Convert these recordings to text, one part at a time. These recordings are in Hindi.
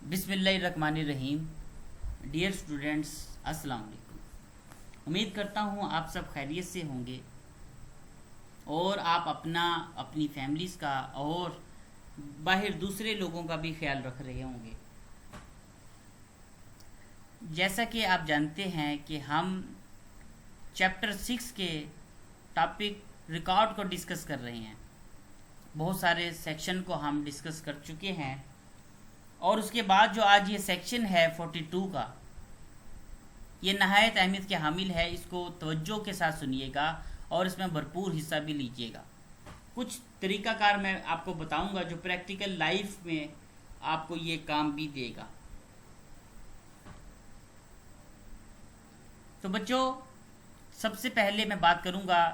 बिस्मिल्लाहिर्रहमानिर्रहीम। डियर स्टूडेंट्स, अस्सलाम वालेकुम। उम्मीद करता हूँ आप सब खैरियत से होंगे और आप अपनी फैमिलीज़ का और बाहर दूसरे लोगों का भी ख्याल रख रहे होंगे। जैसा कि आप जानते हैं कि हम चैप्टर 6 के टॉपिक रिकॉर्ड को डिस्कस कर रहे हैं। बहुत सारे सेक्शन को हम डिस्कस कर चुके हैं और उसके बाद जो आज ये सेक्शन है 42 का, ये नहायत अहमियत के हामिल है। इसको तवज्जो के साथ सुनिएगा और इसमें भरपूर हिस्सा भी लीजिएगा। कुछ तरीकाकार मैं आपको बताऊंगा जो प्रैक्टिकल लाइफ में आपको ये काम भी देगा। तो बच्चों, सबसे पहले मैं बात करूंगा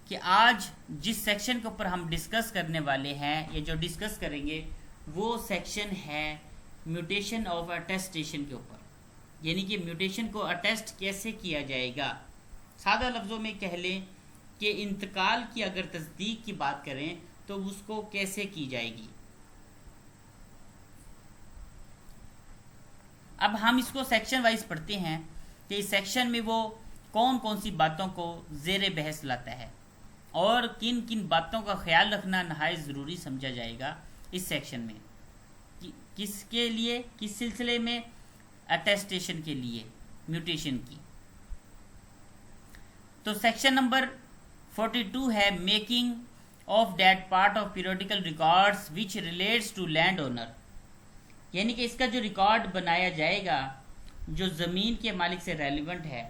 कि आज जिस सेक्शन के ऊपर हम डिस्कस करने वाले हैं, ये जो डिस्कस करेंगे वो सेक्शन है म्यूटेशन ऑफ अटेस्टेशन के ऊपर, यानी कि म्यूटेशन को अटेस्ट कैसे किया जाएगा। सादा लफ्ज़ों में कह लें कि इंतकाल की अगर तस्दीक की बात करें तो उसको कैसे की जाएगी। अब हम इसको सेक्शन वाइज पढ़ते हैं कि इस सेक्शन में वो कौन कौन सी बातों को ज़ेर बहस लाता है और किन किन बातों का ख्याल रखना नहायत ज़रूरी समझा जाएगा इस सेक्शन में। किसके लिए, किस सिलसिले में? अटेस्टेशन के लिए, म्यूटेशन की। तो सेक्शन नंबर 42 है making of that part of periodical records which relates to land owner, यानी कि इसका जो रिकॉर्ड बनाया जाएगा जो ज़मीन के मालिक से रेलिवेंट है।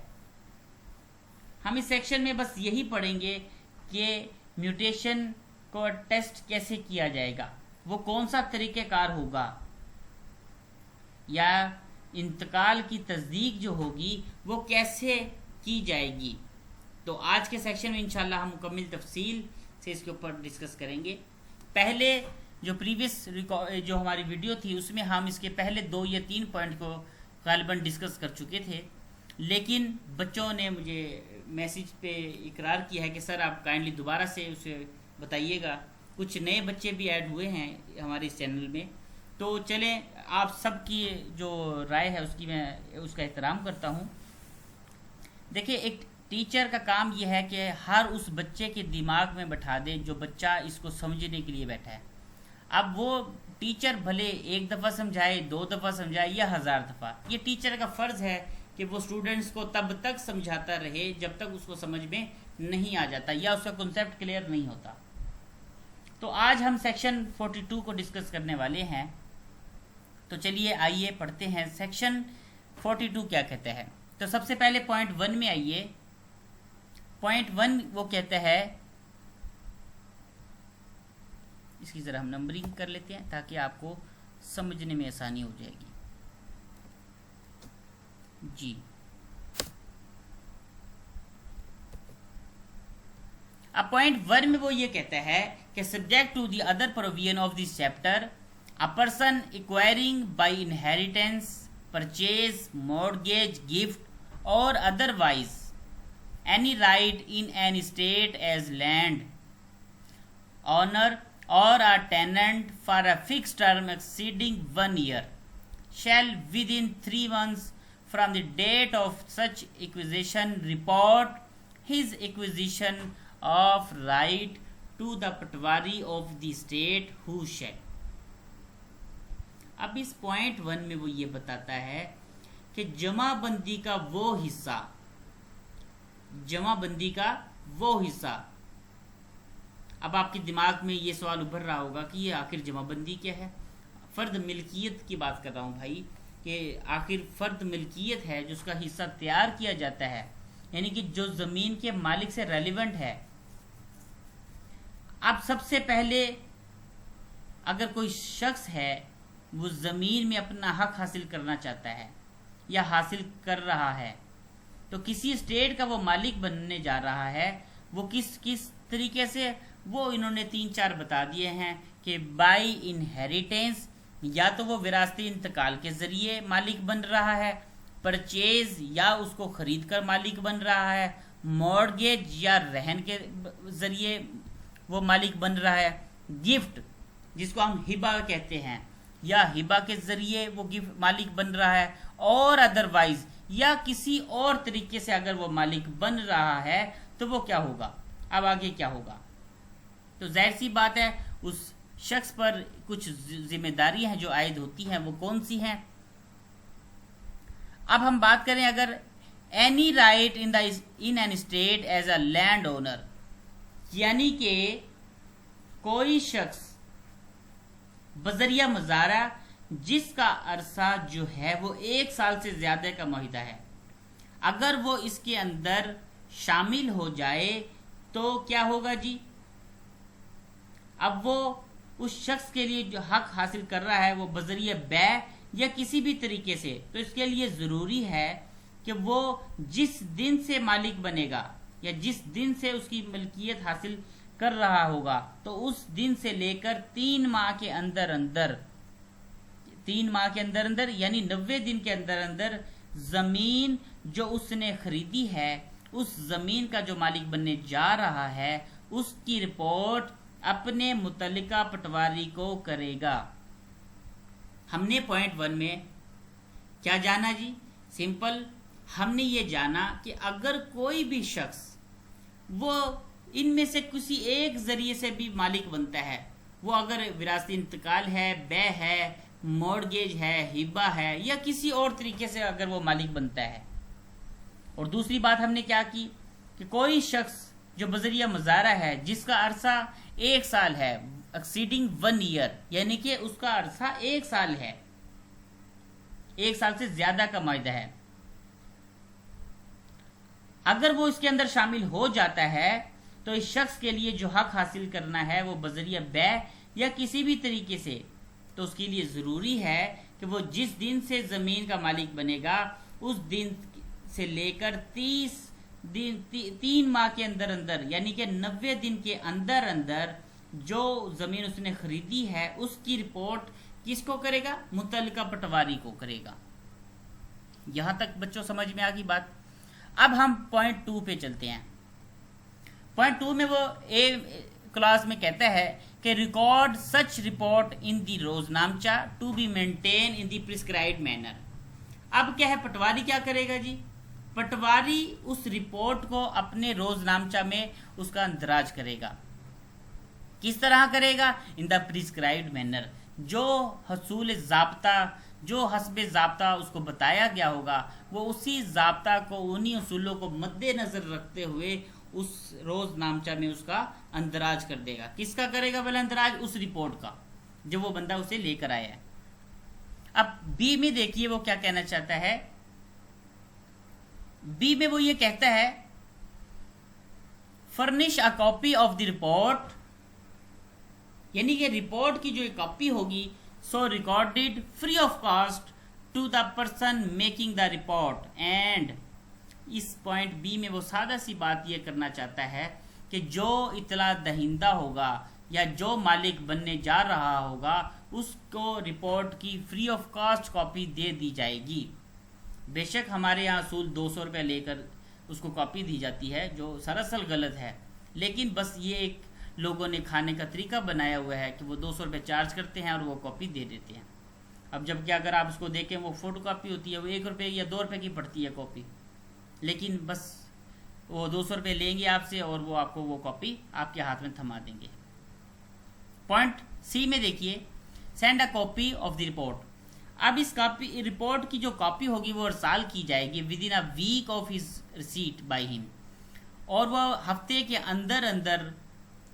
हम इस सेक्शन में बस यही पढ़ेंगे कि म्यूटेशन को टेस्ट कैसे किया जाएगा, वो कौन सा तरीक़ेकार होगा, या इंतकाल की तस्दीक जो होगी वो कैसे की जाएगी। तो आज के सेक्शन में इंशाल्लाह हम मुकम्मल तफसील से इसके ऊपर डिस्कस करेंगे। पहले जो प्रीवियस जो हमारी वीडियो थी उसमें हम इसके पहले 2 या 3 पॉइंट को गालिबन डिस्कस कर चुके थे, लेकिन बच्चों ने मुझे मैसेज पे इकरार किया है कि सर आप काइंडली दोबारा से उसे बताइएगा। कुछ नए बच्चे भी ऐड हुए हैं हमारे इस चैनल में, तो चलें, आप सबकी जो राय है उसका एहतराम करता हूँ। देखिए, एक टीचर का काम यह है कि हर उस बच्चे के दिमाग में बैठा दे जो बच्चा इसको समझने के लिए बैठा है। अब वो टीचर भले 1 दफ़ा समझाए, 2 दफ़ा समझाए या 1000 दफ़ा, ये टीचर का फ़र्ज़ है कि वो स्टूडेंट्स को तब तक समझाता रहे जब तक उसको समझ में नहीं आ जाता या उसका कॉन्सेप्ट क्लियर नहीं होता। तो आज हम सेक्शन 42 को डिस्कस करने वाले हैं। तो चलिए आइए पढ़ते हैं सेक्शन 42 क्या कहता है। तो सबसे पहले पॉइंट 1 में आइए। पॉइंट 1 वो कहता है, इसकी ज़रा हम नंबरिंग कर लेते हैं ताकि आपको समझने में आसानी हो जाएगी जी। अब पॉइंट 1 में वो ये कहता है कि subject to the other provision of this chapter, a person acquiring by inheritance, purchase, mortgage, gift or otherwise any right in an estate as land owner or a tenant for a fixed term exceeding 1 year shall within 3 months from the date of such acquisition report his acquisition of right to the patwari of the state who shall। अब इस पॉइंट 1 में वो ये बताता है कि जमाबंदी का वो हिस्सा, अब आपके दिमाग में ये सवाल उभर रहा होगा कि ये आखिर जमाबंदी क्या है। फ़र्द मिल्कियत की बात कर रहा हूँ भाई, कि आखिर फ़र्द मिल्कियत है जो उसका हिस्सा तैयार किया जाता है, यानी कि जो ज़मीन के मालिक से रेलिवेंट है। अब सबसे पहले अगर कोई शख्स है वो ज़मीन में अपना हक हासिल करना चाहता है या हासिल कर रहा है, तो किसी स्टेट का वो मालिक बनने जा रहा है, वो किस तरीके से, वो इन्होंने 3-4 बता दिए हैं कि बाय इनहेरिटेंस, या तो वो विरासती इंतकाल के ज़रिए मालिक बन रहा है, परचेज या उसको ख़रीद कर मालिक बन रहा है, मॉर्गेज या रहन के ज़रिए वो मालिक बन रहा है, गिफ्ट जिसको हम हिबा कहते हैं, या हिबा के जरिए वो गिफ्ट मालिक बन रहा है, और अदरवाइज या किसी और तरीके से अगर वो मालिक बन रहा है तो वो क्या होगा, अब आगे क्या होगा। तो जाहिर सी बात है उस शख्स पर कुछ जिम्मेदारियां हैं जो आयद होती हैं, वो कौन सी हैं। अब हम बात करें अगर any right in an estate as a land owner, यानी कि कोई शख्स बजरिया मजारा जिसका अरसा जो है वो 1 साल से ज्यादा का मुआहिदा है, अगर वो इसके अंदर शामिल हो जाए तो क्या होगा जी। अब वो उस शख्स के लिए जो हक हासिल कर रहा है वो बजरिया बै या किसी भी तरीके से, तो इसके लिए जरूरी है कि वो जिस दिन से मालिक बनेगा या जिस दिन से उसकी मलकियत हासिल कर रहा होगा, तो उस दिन से लेकर 3 माह के अंदर अंदर, 3 माह के अंदर अंदर यानी 90 दिन के अंदर अंदर जमीन जो उसने खरीदी है, उस जमीन का जो मालिक बनने जा रहा है उसकी रिपोर्ट अपने मुतल्लिका पटवारी को करेगा। हमने पॉइंट 1 में क्या जाना जी, सिंपल हमने ये जाना कि अगर कोई भी शख्स वो इनमें से किसी एक जरिए से भी मालिक बनता है, वो अगर विरासती इंतकाल है, बै है, मॉर्गेज है, हिबा है या किसी और तरीके से अगर वो मालिक बनता है। और दूसरी बात हमने क्या की कि कोई शख्स जो बजरिया मजारा है जिसका अरसा 1 साल है, एक्सीडिंग 1 ईयर, यानी कि उसका अरसा 1 साल है, 1 साल से ज्यादा का मुआहिदा है, अगर वो इसके अंदर शामिल हो जाता है तो इस शख्स के लिए जो हक हासिल करना है वो बजरिया बै या किसी भी तरीके से, तो उसके लिए जरूरी है कि वो जिस दिन से जमीन का मालिक बनेगा उस दिन से लेकर 3 माह के अंदर अंदर यानी कि 90 दिन के अंदर अंदर जो जमीन उसने खरीदी है उसकी रिपोर्ट किसको करेगा, मुतल्लिका पटवारी को करेगा। यहां तक बच्चों समझ में आ गई बात। अब हम पॉइंट 2 पे चलते हैं। पॉइंट 2 में वो ए क्लास में कहता है कि record such report in the roznamcha to be maintain in the prescribed manner. अब क्या है, पटवारी क्या करेगा जी, पटवारी उस रिपोर्ट को अपने रोजनामचा में उसका अंदराज करेगा। किस तरह करेगा, इन द प्रिस्क्राइब्ड मैनर, जो हसूल ज़ाब्ता, जो हस्बे ज़ाब्ता उसको बताया गया होगा वो उसी ज़ाब्ता को, उन्हीं उसूलों को मद्देनजर रखते हुए उस रोजनामचा में उसका अंदराज कर देगा। किसका करेगा पहले अंदराज, उस रिपोर्ट का जो वो बंदा उसे लेकर आया है। अब बी में देखिए वो क्या कहना चाहता है। बी में वो ये कहता है furnish a copy of the report, यानी कि रिपोर्ट की जो कॉपी होगी so recorded free of cost to the person making the report. And इस पॉइंट बी में वो सादा सी बात ये करना चाहता है कि जो इतला दहिंदा होगा या जो मालिक बनने जा रहा होगा उसको रिपोर्ट की फ्री ऑफ कॉस्ट कॉपी दे दी जाएगी। बेशक हमारे यहाँ असूल 200 रुपये लेकर उसको कॉपी दी जाती है जो सरासर गलत है, लेकिन बस ये एक लोगों ने खाने का तरीका बनाया हुआ है कि वो 200 रुपये चार्ज करते हैं और वो कॉपी दे देते हैं। अब जबकि अगर आप उसको देखें वो फोटो कॉपी होती है, वो 1 रुपये या 2 रुपये की पड़ती है कॉपी, लेकिन बस वो 200 रुपये लेंगे आपसे और वो आपको वो कॉपी आपके हाथ में थमा देंगे। पॉइंट सी में देखिए send a copy of the report. अब इस कॉपी रिपोर्ट की जो कॉपी होगी वो अरसाल की जाएगी within a week of his receipt by him, और वह हफ्ते के अंदर अंदर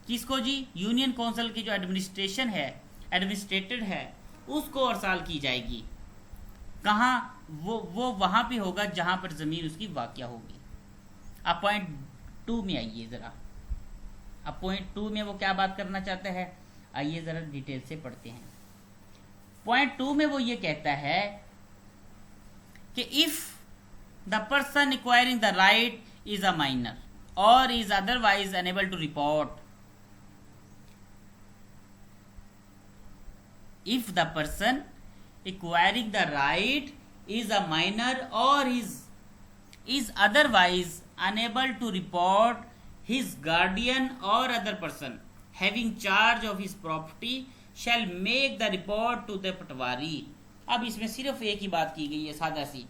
किसको जी, यूनियन काउंसिल की जो एडमिनिस्ट्रेशन है, एडमिनिस्ट्रेटेड है, उसको अरसाल की जाएगी। कहाँ, वो वहां पे होगा जहां पर जमीन उसकी वाक़या होगी। अब पॉइंट 2 में आइए जरा। अब पॉइंट 2 में वो क्या बात करना चाहता है, आइए जरा डिटेल से पढ़ते हैं। पॉइंट 2 में वो ये कहता है कि if the person acquiring the right is a minor और is otherwise unable to report, if the person acquiring the right is a minor or is otherwise unable to report, his guardian or other person having charge of his property shall make the report to the patwari. अब इसमें सिर्फ एक ही बात की गई है, सादा सी।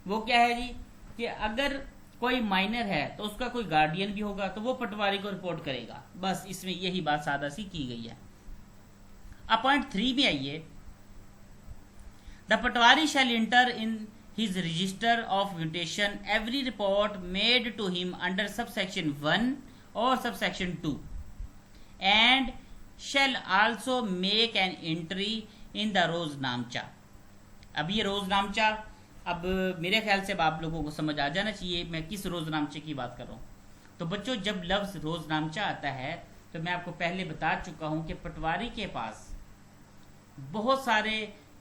वो क्या है जी कि अगर कोई माइनर है तो उसका कोई गार्डियन भी होगा तो वो पटवारी को रिपोर्ट करेगा। बस इसमें यही बात सादा सी की गई है। अब पॉइंट 3 में आइए। The patwari shall enter in his register of mutation every report made to him under subsection 1 or subsection 2 and shall also make an entry in the रोजनामचा। अब ये रोजनामचा, अब मेरे ख्याल से अब आप लोगों को समझ आ जाना चाहिए मैं किस रोजनामचे की बात कर रहा हूँ। तो बच्चों, जब लफ्ज रोजनामचा आता है तो मैं आपको पहले बता चुका हूँ कि पटवारी के पास बहुत सारे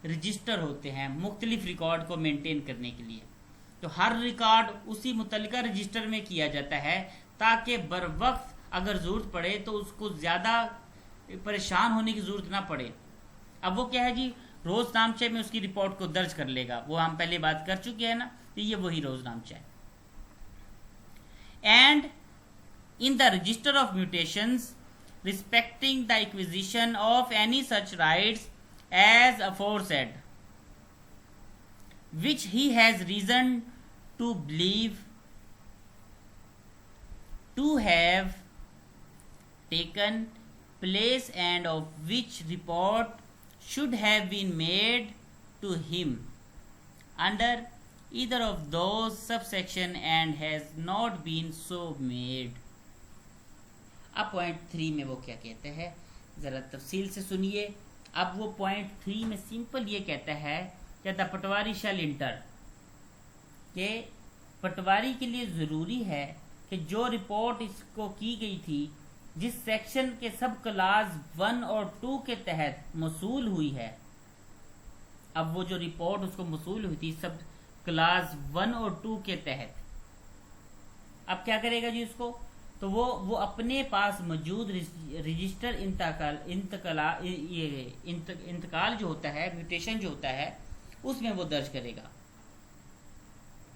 रजिस्टर होते हैं मुख्तलिफ रिकॉर्ड को मेंटेन करने के लिए। तो हर रिकॉर्ड उसी मुतल्लिका रजिस्टर में किया जाता है ताकि बर वक्त अगर ज़रूरत पड़े तो उसको ज़्यादा परेशान होने की ज़रूरत ना पड़े। अब वो क्या है जी, रोजनामचे में उसकी रिपोर्ट को दर्ज कर लेगा। वो हम पहले बात कर चुके हैं ना, तो ये वही रोजनामचा है। And in the register of mutations respecting the acquisition of any such rights as aforesaid, which he has reason to believe to have taken place and of which report should have been made to him under either of those subsection and has not been so made। अब पॉइंट 3 में वो क्या कहते हैं जरा तफसील से सुनिए। अब वो पॉइंट 3 में सिंपल ये कहता है कि द पटवारी शैल इंटर, के पटवारी के लिए ज़रूरी है कि जो रिपोर्ट इसको की गई थी जिस सेक्शन के सब क्लास 1 और 2 के तहत मसूल हुई है, अब वो जो रिपोर्ट उसको मसूल हुई थी सब क्लास 1 और 2 के तहत, अब क्या करेगा जी उसको, तो वो अपने पास मौजूद रजिस्टर इंतकाल जो होता है, म्यूटेशन जो होता है, उसमें वो दर्ज करेगा।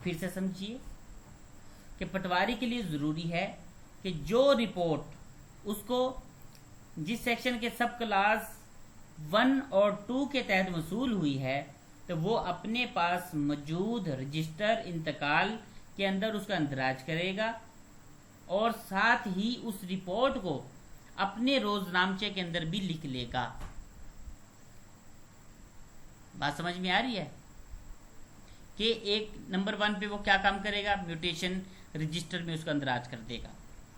फिर से समझिए कि पटवारी के लिए ज़रूरी है कि जो रिपोर्ट उसको जिस सेक्शन के सब क्लास 1 और 2 के तहत मसूल हुई है तो वो अपने पास मौजूद रजिस्टर इंतकाल के अंदर उसका अंदराज करेगा और साथ ही उस रिपोर्ट को अपने रोजनामचे के अंदर भी लिख लेगा। बात समझ में आ रही है कि एक नंबर 1 पे वो क्या काम करेगा, म्यूटेशन रजिस्टर में उसका अंदराज कर देगा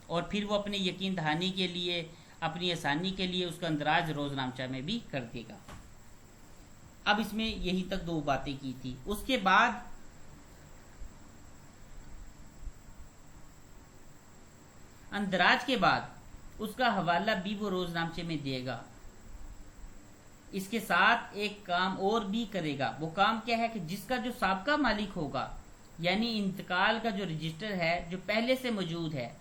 और फिर वो अपने यकीन दहानी के लिए, अपनी आसानी के लिए उसका अंदराज रोजनामचा में भी कर देगा। अब इसमें यही तक 2 बातें की थी। उसके बाद अंदराज के बाद उसका हवाला भी वो रोजनामचे में देगा। इसके साथ एक काम और भी करेगा। वो काम क्या है कि जिसका जो साबका मालिक होगा, यानी इंतकाल का जो रजिस्टर है जो पहले से मौजूद है,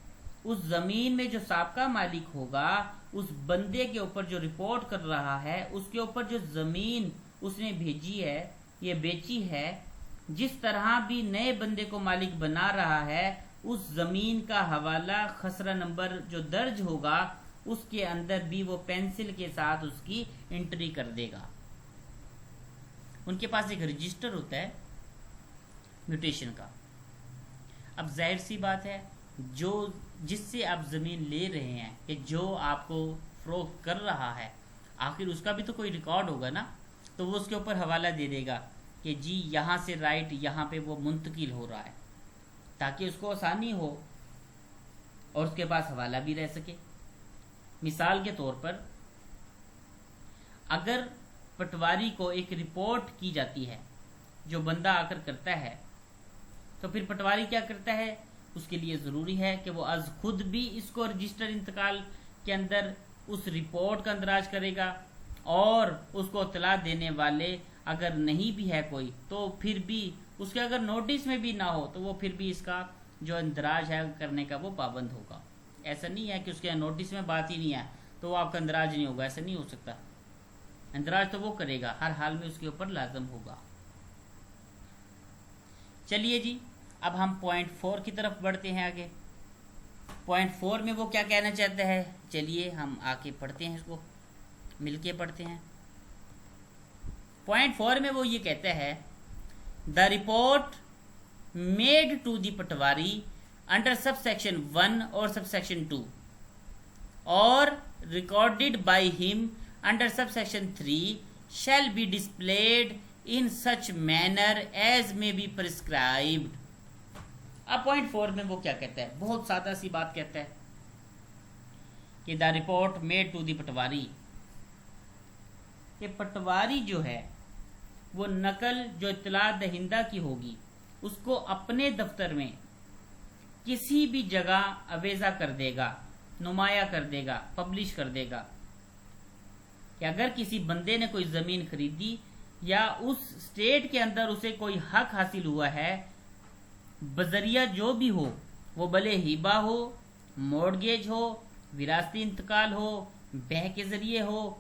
उस जमीन में जो साबका मालिक होगा उस बंदे के ऊपर जो रिपोर्ट कर रहा है उसके ऊपर जो जमीन उसने भेजी है, ये बेची है, जिस तरह भी नए बंदे को मालिक बना रहा है उस जमीन का हवाला खसरा नंबर जो दर्ज होगा उसके अंदर भी वो पेंसिल के साथ उसकी एंट्री कर देगा। उनके पास एक रजिस्टर होता है म्यूटेशन का। अब जाहिर सी बात है जो जिससे आप जमीन ले रहे हैं कि जो आपको फरोख्त कर रहा है आखिर उसका भी तो कोई रिकॉर्ड होगा ना, तो वो उसके ऊपर हवाला दे देगा कि जी यहाँ से राइट यहाँ पे वो मुंतकिल हो रहा है ताकि उसको आसानी हो और उसके पास हवाला भी रह सके। मिसाल के तौर पर अगर पटवारी को एक रिपोर्ट की जाती है जो बंदा आकर करता है तो फिर पटवारी क्या करता है, उसके लिए ज़रूरी है कि वो आज खुद भी इसको रजिस्टर इंतकाल के अंदर उस रिपोर्ट का अंदराज करेगा और उसको इत्तला देने वाले अगर नहीं भी है कोई तो फिर भी उसके अगर नोटिस में भी ना हो तो वो फिर भी इसका जो इंदराज है करने का वो पाबंद होगा। ऐसा नहीं है कि उसके नोटिस में बात ही नहीं है तो वो आपका इंदराज नहीं होगा, ऐसा नहीं हो सकता। इंदराज तो वो करेगा, हर हाल में उसके ऊपर लाजम होगा। चलिए जी, अब हम पॉइंट 4 की तरफ बढ़ते हैं आगे। पॉइंट 4 में वो क्या कहना चाहता है, चलिए हम आके पढ़ते हैं इसको। मिलके पढ़ते हैं। पॉइंट 4 में वो ये कहता है, the report made to the patwari under subsection 1 और सबसेक्शन 2 और recorded by him under subsection 3 shall be displayed in such manner as may be prescribed। अब पॉइंट 4 में वो क्या कहता है, बहुत सादा सी बात कहता है कि the report made to the patwari, ये पटवारी जो है वो नकल जो इत्तला दहिंदा की होगी उसको अपने दफ्तर में किसी भी जगह अवेजा कर देगा, नुमाया कर देगा, पब्लिश कर देगा कि अगर किसी बंदे ने कोई ज़मीन खरीदी या उस स्टेट के अंदर उसे कोई हक हासिल हुआ है, बजरिया जो भी हो, वो भले हिबा हो, मॉर्गेज हो, विरासती इंतकाल हो, बैह के ज़रिए हो,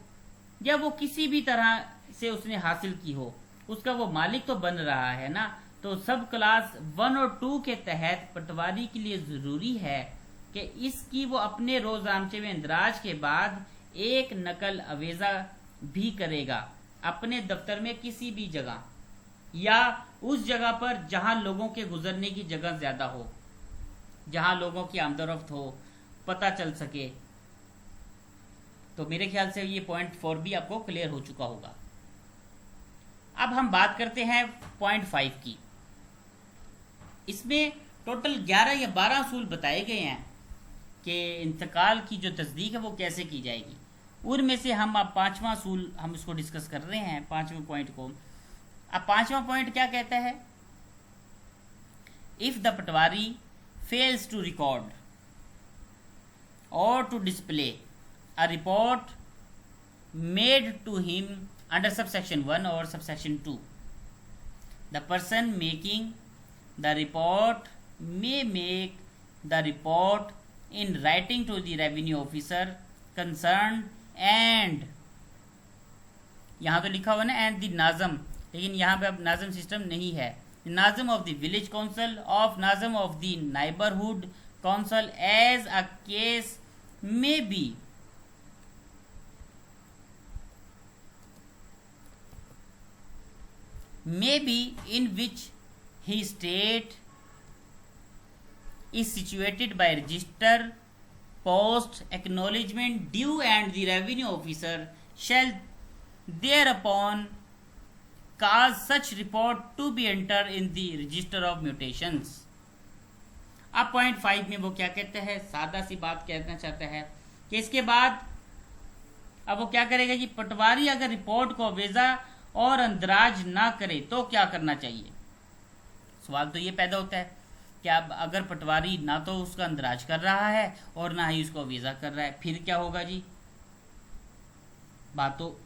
या वो किसी भी तरह से उसने हासिल की हो, उसका वो मालिक तो बन रहा है ना। तो सब क्लास 1 और 2 के तहत पटवारी के लिए ज़रूरी है कि इसकी वो अपने रोज़ामचे में इंदराज के बाद एक नकल अवेजा भी करेगा अपने दफ्तर में किसी भी जगह, या उस जगह पर जहां लोगों के गुजरने की जगह ज्यादा हो, जहां लोगों की आमदोरफ्त हो, पता चल सके। तो मेरे ख्याल से ये पॉइंट 4 भी आपको क्लियर हो चुका होगा। अब हम बात करते हैं पॉइंट 5 की। इसमें टोटल 11 या 12 असूल बताए गए हैं कि इंतकाल की जो तस्दीक है वो कैसे की जाएगी। उनमें से हम अब 5वां असूल हम इसको डिस्कस कर रहे हैं, 5वें पॉइंट को। अब 5वां पॉइंट क्या कहता है, if the patwari fails to record और to display a report made to him under subsection 1 और subsection 2, the person making the report may make the report in writing to the revenue officer concerned and, यहाँ तो लिखा हुआ ना एंड द नाज़म, लेकिन यहाँ पे अब नाज़म सिस्टम नहीं है, nazim of the village council of nazim of the neighbourhood council as a case may be in which he state is situated by register post acknowledgement due and the revenue officer shall thereupon cause such report to be entered in the register of mutations। अब पॉइंट 5 में वो क्या कहते हैं, सादा सी बात कहना चाहता है कि इसके बाद अब वो क्या करेगा कि पटवारी अगर रिपोर्ट को अवेजा और अंदराज ना करे तो क्या करना चाहिए। सवाल तो ये पैदा होता है कि अब अगर पटवारी ना तो उसका अंदराज कर रहा है और ना ही उसको अवेजा कर रहा है, फिर क्या होगा जी। बात तो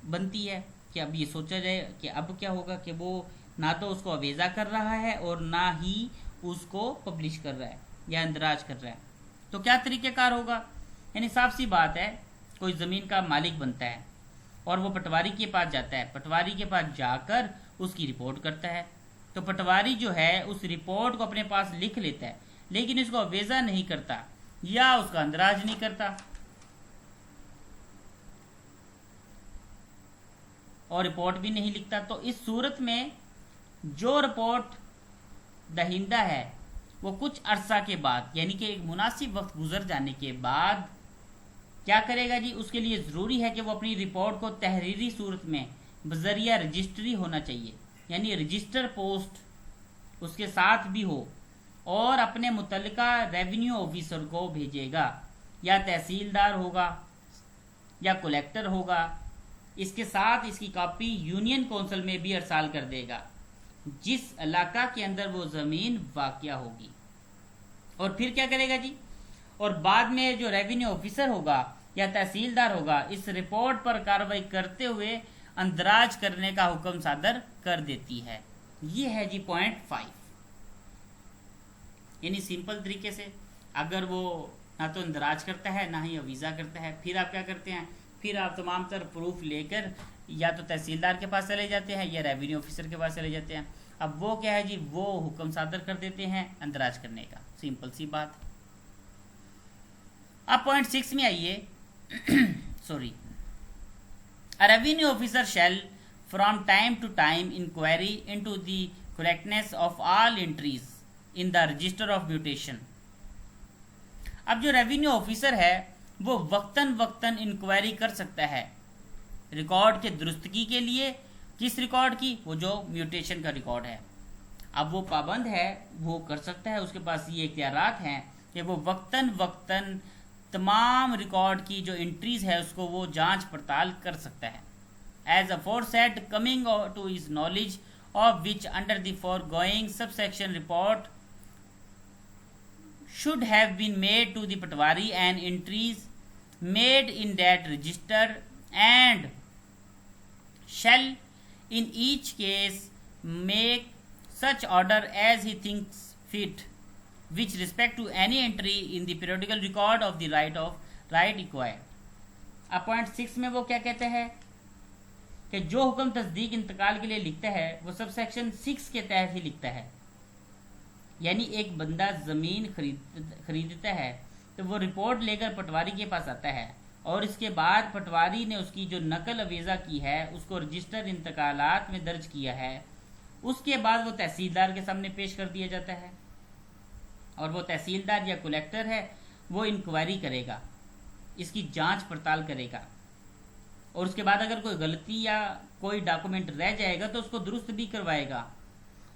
बनती है कि अब ये सोचा जाए कि अब क्या होगा कि वो ना तो उसको अवेजा कर रहा है और ना ही उसको पब्लिश कर रहा है या अंदराज कर रहा है, तो क्या तरीक़ेकार होगा। यानी साफ सी बात है, कोई ज़मीन का मालिक बनता है और वो पटवारी के पास जाता है, पटवारी के पास जाकर उसकी रिपोर्ट करता है, तो पटवारी जो है उस रिपोर्ट को अपने पास लिख लेता है लेकिन इसको अवेजा नहीं करता या उसका अंदराज नहीं करता और रिपोर्ट भी नहीं लिखता। तो इस सूरत में जो रिपोर्ट दहिंदा है वो कुछ अरसा के बाद, यानी कि एक मुनासिब वक्त गुजर जाने के बाद क्या करेगा जी, उसके लिए ज़रूरी है कि वो अपनी रिपोर्ट को तहरीरी सूरत में बजरिया रजिस्ट्री होना चाहिए, यानी रजिस्टर पोस्ट उसके साथ भी हो और अपने मुतल्लिका रेवेन्यू ऑफिसर को भेजेगा, या तहसीलदार होगा या कलेक्टर होगा। इसके साथ इसकी कॉपी यूनियन काउंसिल में भी अरसाल कर देगा जिस इलाका के अंदर वो ज़मीन वाक़या होगी। और फिर क्या करेगा जी, और बाद में जो रेवेन्यू ऑफिसर होगा या तहसीलदार होगा इस रिपोर्ट पर कार्रवाई करते हुए अंदराज करने का हुक्म सादर कर देती है। ये है जी पॉइंट 5। यानी सिंपल तरीके से अगर वो ना तो अंदराज करता है ना ही अवीज़ा करता है, फिर आप क्या करते हैं, फिर आप तमाम तर प्रूफ लेकर या तो तहसीलदार के पास चले जाते हैं या रेवेन्यू ऑफिसर के पास चले जाते हैं। अब वो क्या है जी, वो हुक्म सादर कर देते हैं अंदराज करने का, सिंपल सी बात। अब पॉइंट 6 में आइए sorry A revenue officer shall from time to time inquiry into the correctness of all entries in the register of mutation. अब जो रेवेन्यू ऑफिसर है वो वक्तन वक्तन इंक्वायरी कर सकता है रिकॉर्ड के दुरुस्तगी के लिए। किस रिकॉर्ड की? वो जो म्यूटेशन का रिकॉर्ड है। अब वो पाबंद है, वो कर सकता है, उसके पास ये इख्तियारात हैं कि वो वक्तन वक्तन तमाम रिकॉर्ड की जो एंट्रीज है उसको वो जांच पड़ताल कर सकता है। As aforesaid coming to his knowledge of which under the foregoing subsection report should have been made to the Patwari and entries made in that register, and shall in each case make such order as he thinks fit with respect to any entry in the periodical record of the right acquired. अब पॉइंट 6 में वो क्या कहते हैं कि जो हुक्म तस्दीक इंतकाल के लिए लिखता है वो सब सेक्शन 6 के तहत ही लिखता है। यानी एक बंदा ज़मीन खरीदता है तो वो रिपोर्ट लेकर पटवारी के पास आता है और इसके बाद पटवारी ने उसकी जो नकल अवेज़ा की है उसको रजिस्टर इंतकालात में दर्ज किया है। उसके बाद वो तहसीलदार के सामने पेश कर दिया जाता है और वो तहसीलदार या कलेक्टर है वो इंक्वायरी करेगा, इसकी जांच पड़ताल करेगा और उसके बाद अगर कोई गलती या कोई डॉक्यूमेंट रह जाएगा तो उसको दुरुस्त भी करवाएगा।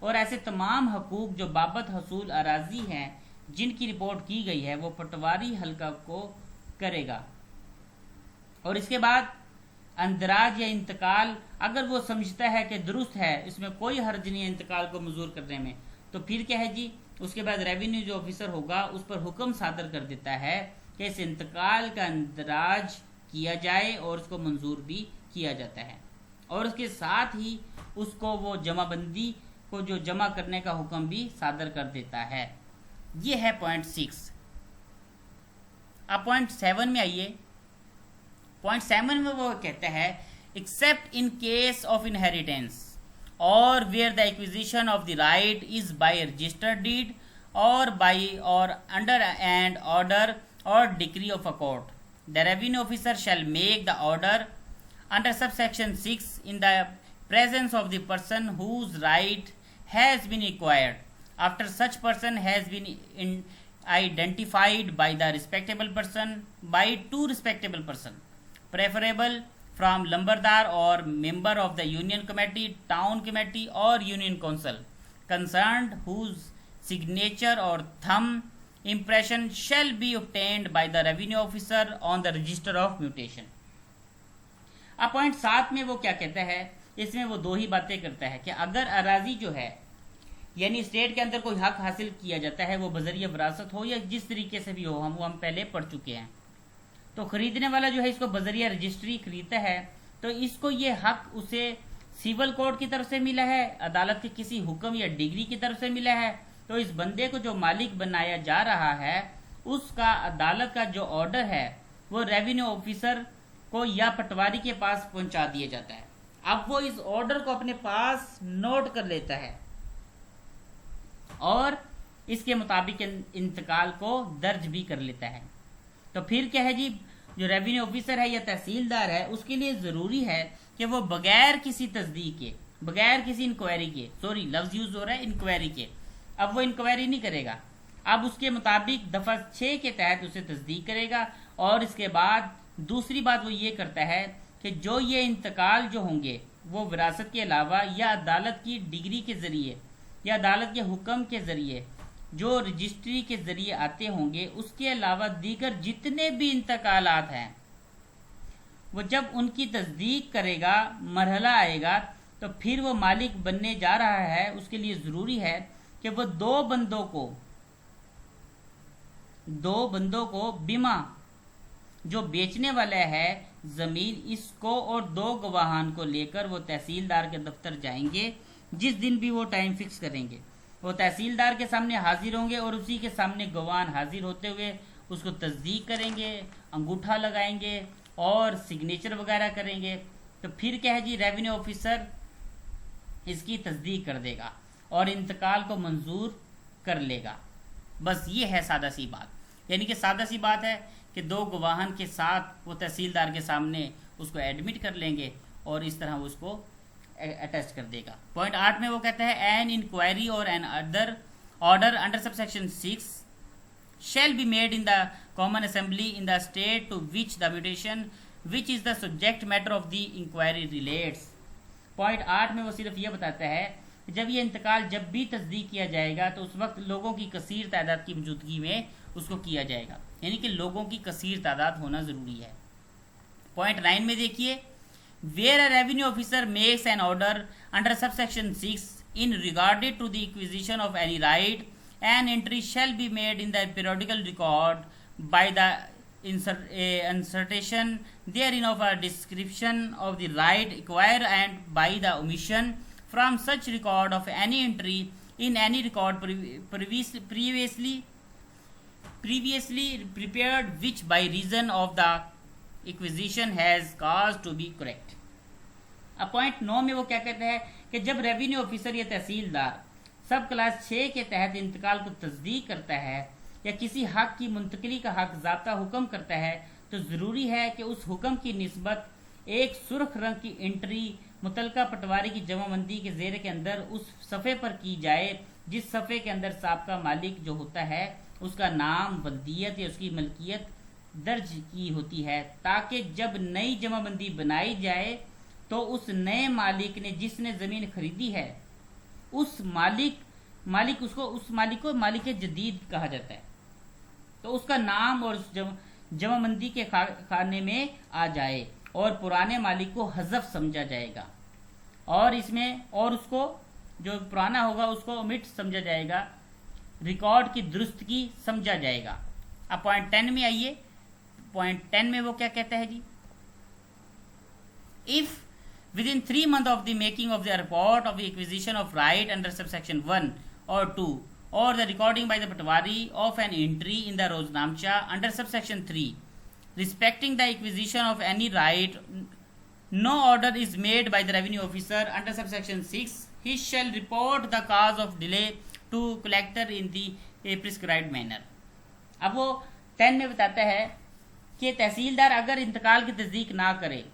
और ऐसे तमाम हकूक जो बाबत हसूल अराजी हैं जिनकी रिपोर्ट की गई है वो पटवारी हल्का को करेगा। और इसके बाद अंदराज या इंतकाल अगर वो समझता है कि दुरुस्त है, इसमें कोई हर्ज नहीं है इंतकाल को मंजूर करने में, तो फिर क्या है जी, उसके बाद रेवेन्यू जो ऑफिसर होगा उस पर हुक्म सादर कर देता है कि इस इंतकाल का अंदराज किया जाए और उसको मंजूर भी किया जाता है और उसके साथ ही उसको वो जमाबंदी को जो जमा करने का हुक्म भी सादर कर देता है। ये है पॉइंट 6। अब पॉइंट 7 में आइए। पॉइंट 7 में वो कहता है except in case of inheritance और where the acquisition of the right is by registered deed और बाय और अंडर एंड ऑर्डर और decree of a court, the revenue officer shall make the order under subsection 6 in the presence of the person whose right has been acquired after such person has been identified by the respectable person by two respectable person preferable from lambardar or member of the union committee, town committee or union council concerned whose signature or thumb impression shall be obtained by the revenue officer on the register of mutation. अब पॉइंट 7 में वो क्या कहता है, इसमें वो दो ही बातें करता है कि अगर अराजी जो है यानी स्टेट के अंदर कोई हक हासिल किया जाता है वो बजरिया विरासत हो या जिस तरीके से भी हो, हम पहले पढ़ चुके हैं, तो खरीदने वाला जो है इसको बजरिया रजिस्ट्री खरीदता है तो इसको ये हक उसे सिविल कोर्ट की तरफ से मिला है, अदालत के किसी हुक्म या डिग्री की तरफ से मिला है, तो इस बंदे को जो मालिक बनाया जा रहा है उसका अदालत का जो ऑर्डर है वो रेवेन्यू ऑफिसर को या पटवारी के पास पहुंचा दिया जाता है। अब वो इस ऑर्डर को अपने पास नोट कर लेता है और इसके मुताबिक इंतकाल को दर्ज भी कर लेता है। तो फिर क्या है जी, जो रेवेन्यू ऑफिसर है या तहसीलदार है उसके लिए जरूरी है कि वो बगैर किसी तस्दीक के, बगैर किसी इंक्वायरी के, सॉरी लफ्ज यूज हो रहा है इंक्वायरी के, अब वो इंक्वायरी नहीं करेगा, अब उसके मुताबिक दफा 6 के तहत उसे तस्दीक करेगा। और इसके बाद दूसरी बात वो ये करता है कि जो ये इंतकाल जो होंगे वो विरासत के अलावा या अदालत की डिग्री के ज़रिए या अदालत के हुक्म के ज़रिए जो रजिस्ट्री के ज़रिए आते होंगे, उसके अलावा दीगर जितने भी इंतकालात हैं वो जब उनकी तस्दीक करेगा, मरहला आएगा, तो फिर वो मालिक बनने जा रहा है उसके लिए ज़रूरी है कि वो दो बंदों को बीमा जो बेचने वाला है ज़मीन इसको और 2 गवाहान को लेकर वो तहसीलदार के दफ्तर जाएंगे। जिस दिन भी वो टाइम फिक्स करेंगे वो तहसीलदार के सामने हाजिर होंगे और उसी के सामने गवाहान हाजिर होते हुए उसको तस्दीक करेंगे, अंगूठा लगाएंगे और सिग्नेचर वगैरह करेंगे। तो फिर क्या है जी, रेवेन्यू ऑफिसर इसकी तस्दीक कर देगा और इंतकाल को मंजूर कर लेगा। बस ये है सादा सी बात, यानी कि सादा सी बात है कि 2 गवाहन के साथ वो तहसीलदार के सामने उसको एडमिट कर लेंगे और इस तरह वो उसको अटेस्ट कर देगा। पॉइंट 8 में वो कहता है एन इंक्वायरी और an other order under subsection 6 shall be made in the common assembly in the state to which the mutation which is the subject matter of the inquiry relates। Point 8 में वो सिर्फ ये बताता है कि जब ये इंतकाल जब भी तस्दीक किया जाएगा तो उस वक्त लोगों की कसीर तादाद की मौजूदगी में उसको किया जाएगा, यानी कि लोगों की कसीर तादाद होना ज़रूरी है। पॉइंट 9 में देखिए where a revenue officer makes an order under subsection 6 in regarded to the acquisition of any right, an entry shall be made in the periodical record by the insertion therein of a description of the right acquired and by the omission from such record of any entry in any record previously prepared which by reason of the acquisition has caused to be correct। अब पॉइंट 9 में वो क्या कहते हैं कि जब रेवेन्यू ऑफिसर या तहसीलदार सब क्लास 6 के तहत इंतकाल को तस्दीक करता है या किसी हक की मुंतकली का हक ज़ाब्ता हुक्म करता है तो ज़रूरी है कि उस हुक्म की निस्बत एक सुर्ख रंग की एंट्री मुतलका पटवारी की जमाबंदी के ज़ेर के अंदर उस सफ़े पर की जाए जिस सफ़े के अंदर साबका मालिक जो होता है उसका नाम, वल्दियत या उसकी मलकियत दर्ज की होती है, ताकि जब नई जमाबंदी बनाई जाए तो उस नए मालिक ने जिसने ज़मीन खरीदी है उस मालिक को मालिक जदीद कहा जाता है, तो उसका नाम और उस जमाबंदी के खाने में आ जाए और पुराने मालिक को हज़फ समझा जाएगा और इसमें और उसको जो पुराना होगा उसको ओमिट समझा जाएगा, रिकॉर्ड की दुरुस्तगी समझा जाएगा। अब पॉइंट 10 में आइए। पॉइंट 10 में वो क्या कहता है जी, if within 3 months of the making of the report of the acquisition of right under subsection 1 or 2 or the recording by the patwari of an entry in the roznamcha under subsection 3 respecting the acquisition of any right, no order is made by the revenue officer under subsection 6, he shall report the cause of delay to collector in the prescribed manner। अब वो 10 में बताता है कि तहसीलदार अगर इंतकाल की तस्दीक ना करे,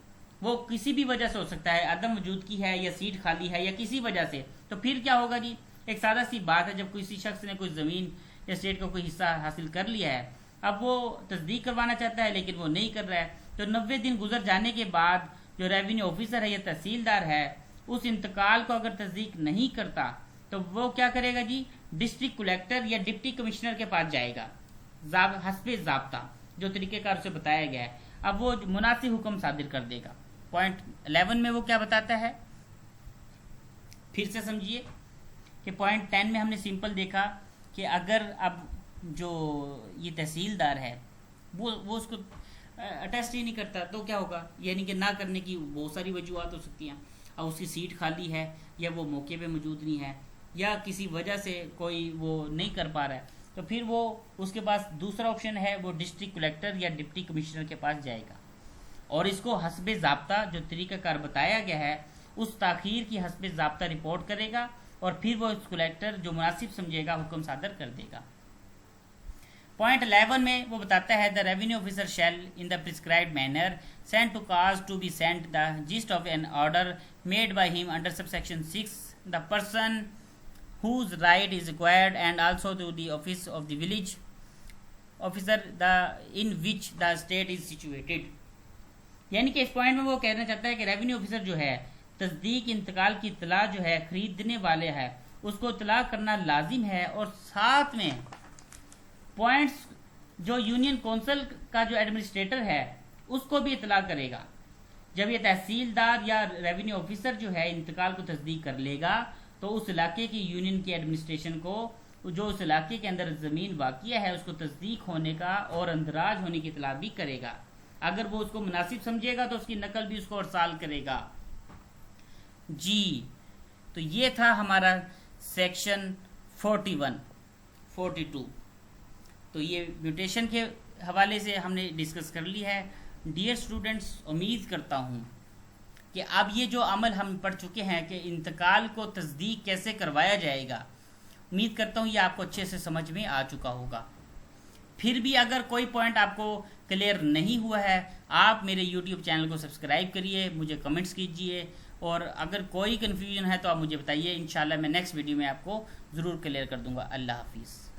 वो किसी भी वजह से हो सकता है, अदम वजूदगी है या सीट खाली है या किसी वजह से, तो फिर क्या होगा जी, एक सादा सी बात है, जब किसी शख्स ने कोई ज़मीन या स्टेट का कोई हिस्सा हासिल कर लिया है, अब वो तस्दीक करवाना चाहता है लेकिन वो नहीं कर रहा है, तो 90 दिन गुजर जाने के बाद जो रेवेन्यू ऑफिसर है या तहसीलदार है उस इंतकाल को अगर तस्दीक नहीं करता तो वो क्या करेगा जी, डिस्ट्रिक्ट कलेक्टर या डिप्टी कमिश्नर के पास जाएगा हस्बे ज़ाब्ता जो तरीक़ेकार उसे बताया गया है, अब वो मुनासिब हुक्म सादिर कर देगा। पॉइंट 11 में वो क्या बताता है, फिर से समझिए कि पॉइंट 10 में हमने सिंपल देखा कि अगर अब जो ये तहसीलदार है वो उसको अटेस्ट ही नहीं करता तो क्या होगा, यानी कि ना करने की बहुत सारी वजूहत हो सकती हैं। अब उसकी सीट खाली है या वो मौके पे मौजूद नहीं है या किसी वजह से कोई वो नहीं कर पा रहा है, तो फिर वो उसके पास दूसरा ऑप्शन है, वो डिस्ट्रिक्ट कलेक्टर या डिप्टी कमिश्नर के पास जाएगा और इसको हस्बे ज़ाब्ता जो तरीक़ाकार बताया गया है उस ताख़ीर की हस्बे ज़ाब्ता रिपोर्ट करेगा और फिर वो उस कलेक्टर जो मुनासिब समझेगा हुक्म सादर कर देगा। पॉइंट 11 में वो बताता है the revenue officer shall in the prescribed manner send to cause to be sent the gist of an order made by him under subsection 6 the person whose right is required and also to the office of the village officer in which the state is situated। यानी कि इस पॉइंट में वो कहना चाहता है कि रेवेन्यू ऑफिसर जो है तस्दीक इंतकाल की इतला जो है खरीदने वाले है उसको इतला करना लाजिम है और साथ में पॉइंट्स जो यूनियन काउंसिल का जो एडमिनिस्ट्रेटर है उसको भी इतला करेगा। जब ये तहसीलदार या रेवेन्यू ऑफिसर जो है इंतकाल को तस्दीक कर लेगा तो उस इलाके की यूनियन की एडमिनिस्ट्रेशन को जो उस इलाके के अंदर ज़मीन वाक़िया है उसको तस्दीक होने का और अंदराज होने की इतला भी करेगा। अगर वो उसको मुनासिब समझेगा तो उसकी नकल भी उसको अरसाल करेगा जी। तो ये था हमारा सेक्शन 42। तो ये म्यूटेशन के हवाले से हमने डिस्कस कर ली है। डियर स्टूडेंट्स, उम्मीद करता हूँ कि अब ये जो अमल हम पढ़ चुके हैं कि इंतकाल को तस्दीक कैसे करवाया जाएगा, उम्मीद करता हूँ ये आपको अच्छे से समझ में आ चुका होगा। फिर भी अगर कोई पॉइंट आपको क्लियर नहीं हुआ है, आप मेरे यूट्यूब चैनल को सब्सक्राइब करिए, मुझे कमेंट्स कीजिए, और अगर कोई कन्फ्यूजन है तो आप मुझे बताइए। इंशाल्लाह मैं नेक्स्ट वीडियो में आपको ज़रूर क्लियर कर दूंगा। अल्लाह हाफिज़।